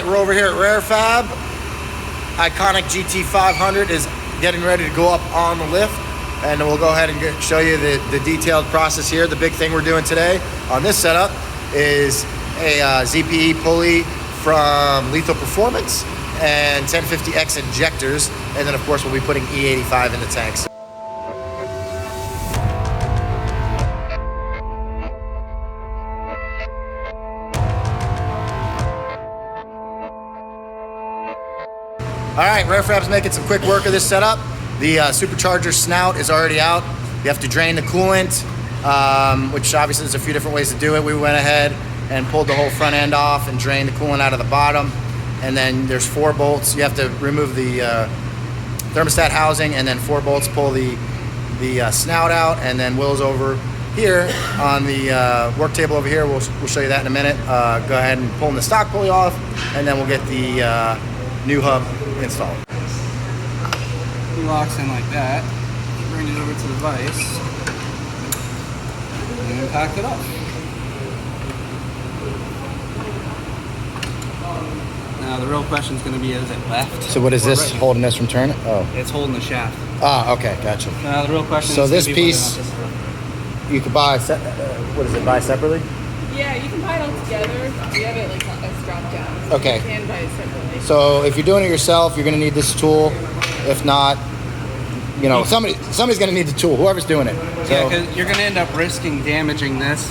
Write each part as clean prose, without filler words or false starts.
right, we're over here at Rarefab. Iconic GT500 is getting ready to go up on the lift, and we'll go ahead and show you the detailed process here. The big thing we're doing today on this setup is a ZPE pulley from Lethal Performance and 1050x injectors, and then of course we'll be putting E85 in the tanks. All right, Rarefab's making some quick work of this setup. The supercharger snout is already out. You have to drain the coolant, which obviously there's a few different ways to do it. We went ahead and pulled the whole front end off and drained the coolant out of the bottom. And then there's 4 bolts. You have to remove the thermostat housing, and then 4 bolts pull the snout out. And then Will's over here on the work table over here. We'll show you that in a minute. Go ahead and pull the stock pulley off, and then we'll get the new hub installed. He locks in like that. Bring it over to the vise, and then pack it up. Now the real question is going to be: is it left? So what is this right? holding this from turning? Oh, it's holding the shaft. Ah, okay, gotcha. Now the real question. So is this piece you could buy. What is it? Buy separately? Yeah, you can buy it all together. We have it like as drop down. So Okay. You can buy it separately. So if you're doing it yourself, you're going to need this tool. If not, you know, somebody's going to need the tool. Whoever's doing it. So, yeah, because you're going to end up risking damaging this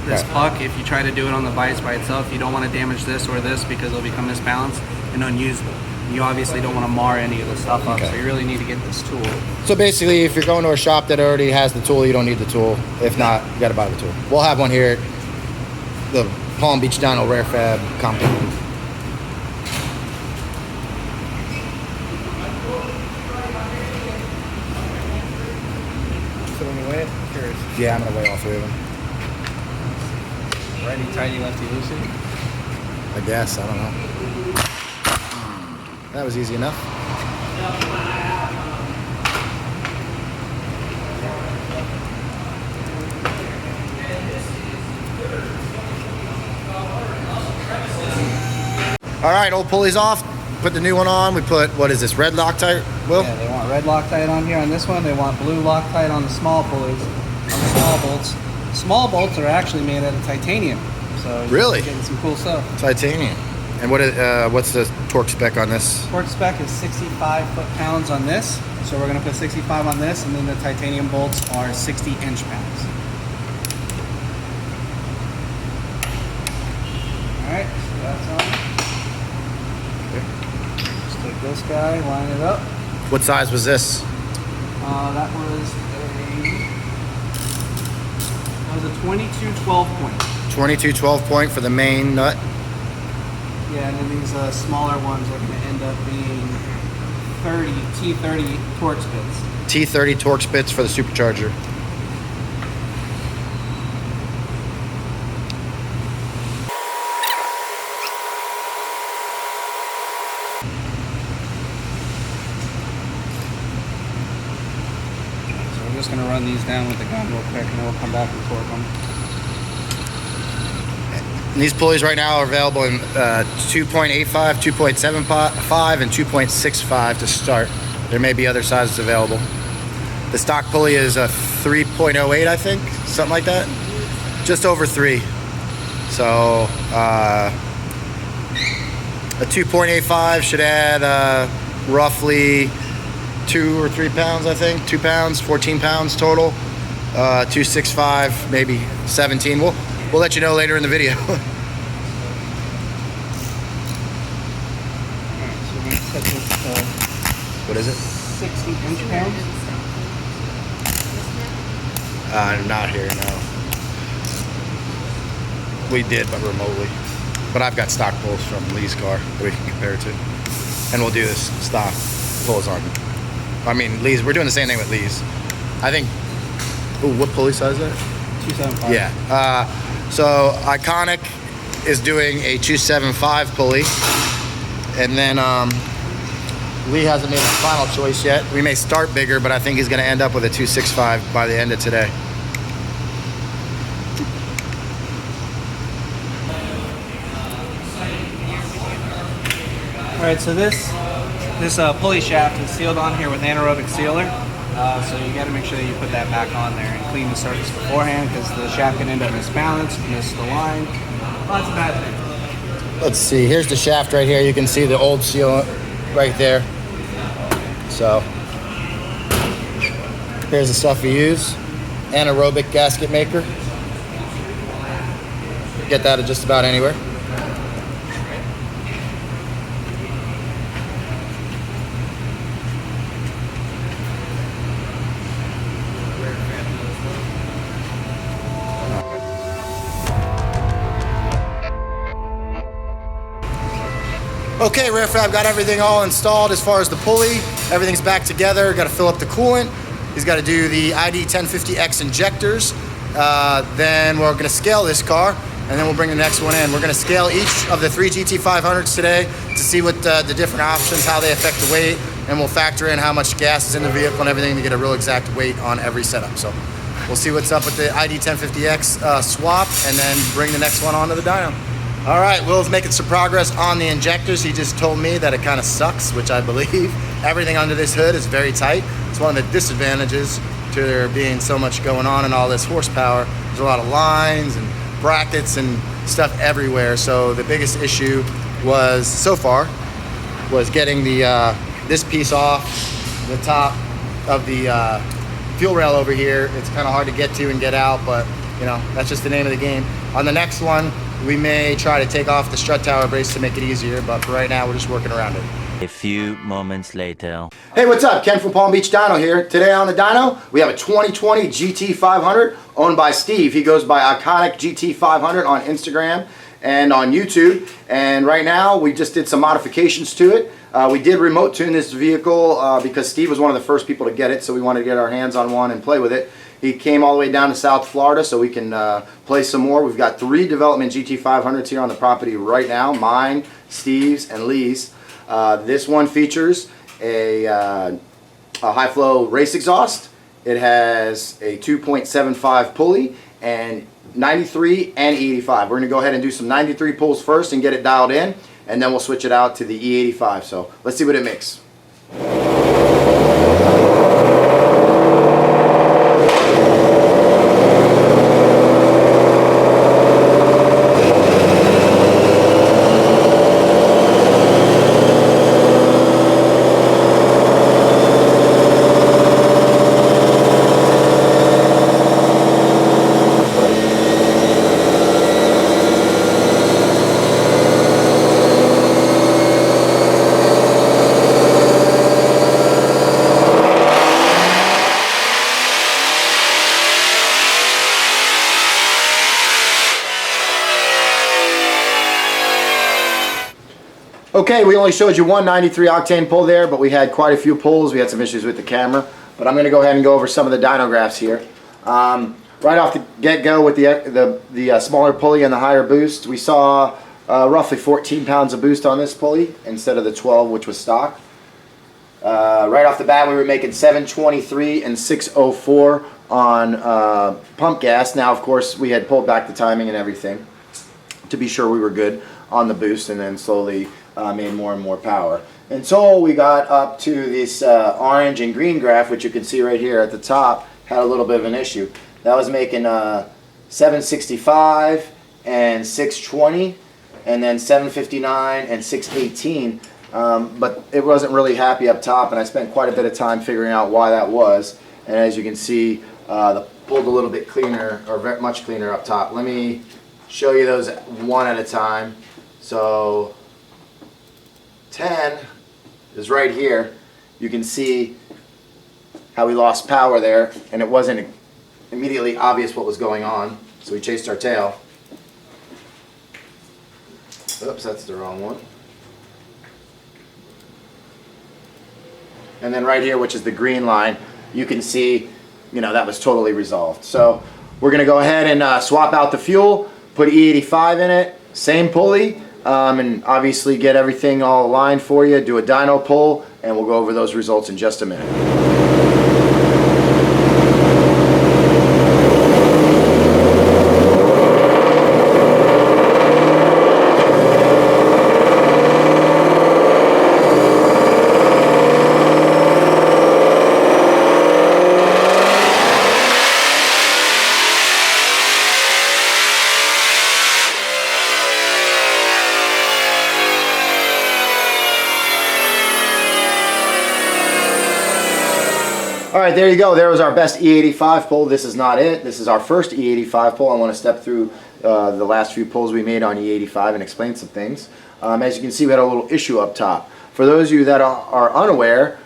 right. puck if you try to do it on the vise by itself. You don't want to damage this or this because it'll become misbalanced and unusable. You obviously don't want to mar any of the stuff up, so you really need to get this tool. So basically, if you're going to a shop that already has the tool, you don't need the tool. If not, you got to buy the tool. We'll have one here at the Palm Beach Dyno Rarefab compound. So when you weigh it, curious. Yeah, I'm going to weigh all 3 of them. Righty, tighty, lefty, loosey. I guess. I don't know. That was easy enough. All right, old pulley's off. Put the new one on. We put, what is this, red Loctite, Will? Yeah, they want red Loctite on here on this one. They want blue Loctite on the small pulleys, on the small bolts. Small bolts are actually made out of titanium. So Really? Getting some cool stuff. Titanium. And what is, what's the torque spec on this? Torque spec is 65 foot-pounds on this. So we're going to put 65 on this, and then the titanium bolts are 60 inch-pounds. Alright, so that's on. Okay. Just take this guy, line it up. What size was this? That was a 22 12 point. 22 12 point for the main nut. Yeah, and then these smaller ones are going to end up being T30 torque spits. T30 torque spits for the supercharger. So we're just going to run these down with the gun real quick, and then we'll come back and torque them. And these pulleys right now are available in 2.85, 2.75, and 2.65 to start. There may be other sizes available. The stock pulley is a 3.08, I think, something like that. Just over 3. So a 2.85 should add roughly 2 or 3 pounds, I think. 2 pounds, 14 pounds total. 2.65, maybe 17. We'll let you know later in the video. Alright, so we're going to set this What is it? 60 inch-pounds. Not here, no. We did, but remotely. But I've got stock pulls from Lee's car that we can compare to. And we'll do this stock pulls on. I mean, Lee's, we're doing the same thing with Lee's. I think, ooh, what pulley size is that? 275. Yeah. So Iconic is doing a 275 pulley. And then Lee hasn't made his final choice yet. We may start bigger, but I think he's going to end up with a 265 by the end of today. right, so this pulley shaft is sealed on here with anaerobic sealer. So you got to make sure that you put that back on there and clean the surface beforehand, because the shaft can end up misbalanced, miss the line. Lots of bad things. Let's see, here's the shaft right here. You can see the old seal right there. So here's the stuff we use. Anaerobic gasket maker. Get that at just about anywhere. Okay, Rarefab got everything all installed as far as the pulley. Everything's back together. Got to fill up the coolant. He's got to do the ID1050x injectors. Then we're going to scale this car, and then we'll bring the next one in. We're going to scale each of the 3 GT500s today to see what the different options, how they affect the weight, and we'll factor in how much gas is in the vehicle and everything to get a real exact weight on every setup. So we'll see what's up with the ID1050x swap, and then bring the next one onto the dyno. All right, Will's making some progress on the injectors. He just told me that it kind of sucks, which I believe. Everything under this hood is very tight. It's one of the disadvantages to there being so much going on and all this horsepower. There's a lot of lines and brackets and stuff everywhere. So the biggest issue was, so far, was getting the this piece off the top of the fuel rail over here. It's kind of hard to get to and get out, but you know, that's just the name of the game. On the next one, we may try to take off the strut tower brace to make it easier, but for right now, we're just working around it. A few moments later. Hey, what's up? Ken from Palm Beach Dyno here. Today on the dyno, we have a 2020 GT500 owned by Steve. He goes by Iconic GT500 on Instagram and on YouTube. And right now, we just did some modifications to it. We did remote tune this vehicle because Steve was one of the first people to get it, so we wanted to get our hands on one and play with it. He came all the way down to South Florida so we can play some more. We've got 3 development GT500s here on the property right now, mine, Steve's, and Lee's. This one features a high flow race exhaust. It has a 2.75 pulley and 93 and E85. We're going to go ahead and do some 93 pulls first and get it dialed in, and then we'll switch it out to the E85. So let's see what it makes. Okay, we only showed you one 93 octane pull there, but we had quite a few pulls. We had some issues with the camera, but I'm going to go ahead and go over some of the dyno graphs here. Right off the get-go with the smaller pulley and the higher boost, we saw roughly 14 pounds of boost on this pulley instead of the 12, which was stock. Right off the bat, we were making 723 and 604 on pump gas. Now, of course, we had pulled back the timing and everything to be sure we were good on the boost, and then slowly made more and more power. Until we got up to this orange and green graph, which you can see right here at the top, had a little bit of an issue. That was making 765 and 620, and then 759 and 618. But it wasn't really happy up top, and I spent quite a bit of time figuring out why that was. And as you can see, pulled a little bit cleaner, or very much cleaner up top. Let me show you those one at a time. So 10 is right here. You can see how we lost power there, and it wasn't immediately obvious what was going on, so we chased our tail. Oops, that's the wrong one. And then right here, which is the green line, you can see, you know, that was totally resolved. So we're going to go ahead and swap out the fuel, put E85 in it, same pulley, and obviously get everything all aligned for you, do a dyno pull, and we'll go over those results in just a minute. right, there you go. There was our best E85 pull. This is not it. This is our first E85 pull. I want to step through the last few pulls we made on E85 and explain some things. As you can see, we had a little issue up top. For those of you that are unaware,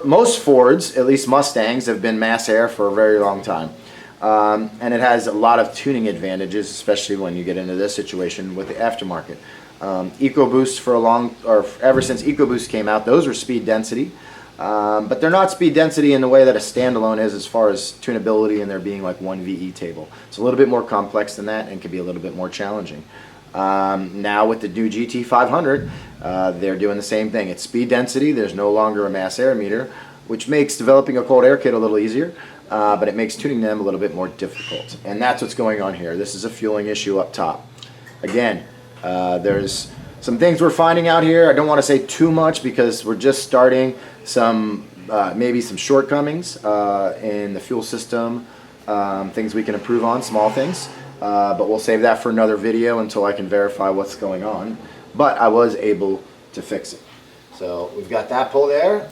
most Fords, at least Mustangs, have been mass air for a very long time. And it has a lot of tuning advantages, especially when you get into this situation with the aftermarket. EcoBoost ever since EcoBoost came out, those were speed density. But they're not speed density in the way that a standalone is as far as tunability and there being like one VE table. It's a little bit more complex than that and can be a little bit more challenging. Now with the new GT500, they're doing the same thing. It's speed density. There's no longer a mass air meter, which makes developing a cold air kit a little easier, but it makes tuning them a little bit more difficult. And that's what's going on here. This is a fueling issue up top. Again, there's some things we're finding out here. I don't want to say too much because we're just starting. Maybe some shortcomings in the fuel system, things we can improve on, small things. But we'll save that for another video until I can verify what's going on. But I was able to fix it. So we've got that pull there.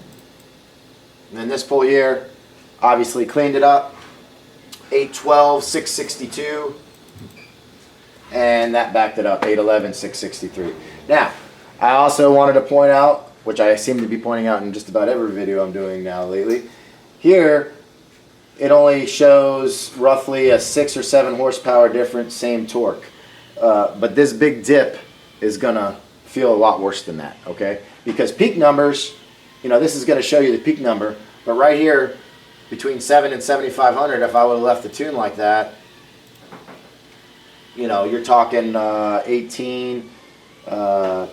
And then this pull here, obviously cleaned it up. 812, 662. And that backed it up, 811, 663. Now, I also wanted to point out, which I seem to be pointing out in just about every video I'm doing now lately, here it only shows roughly a 6 or 7 horsepower difference, same torque. But this big dip is gonna feel a lot worse than that, okay? Because peak numbers, you know, this is gonna show you the peak number, but right here, between 7 and 7,500, if I would have left the tune like that, you know, you're talking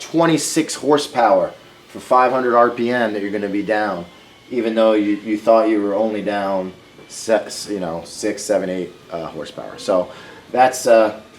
26 horsepower for 500 RPM that you're going to be down, even though you thought you were only down 6, 7, 8 horsepower. So that's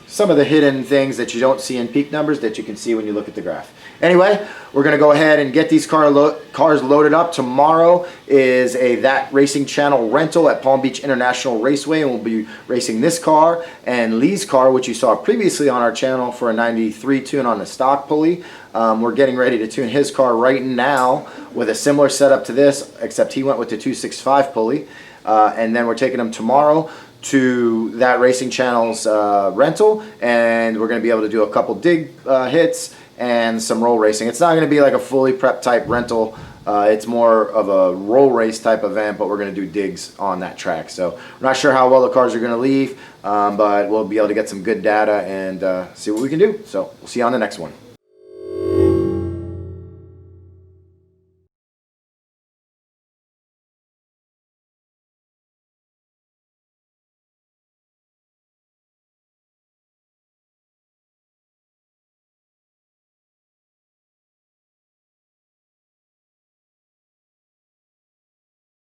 some of the hidden things that you don't see in peak numbers that you can see when you look at the graph. Anyway, we're going to go ahead and get these cars loaded up. Tomorrow is a That Racing Channel rental at Palm Beach International Raceway, and we'll be racing this car and Lee's car, which you saw previously on our channel for a 93 tune on the stock Pulley. We're getting ready to tune his car right now with a similar setup to this, except he went with the 265 Pulley. And then we're taking him tomorrow to That Racing Channel's rental, and we're going to be able to do a couple dig hits and some roll racing. It's not going to be like a fully prep type rental. It's more of a roll race type event, but we're going to do digs on that track. So we're not sure how well the cars are going to leave, but we'll be able to get some good data and see what we can do. So we'll see you on the next one.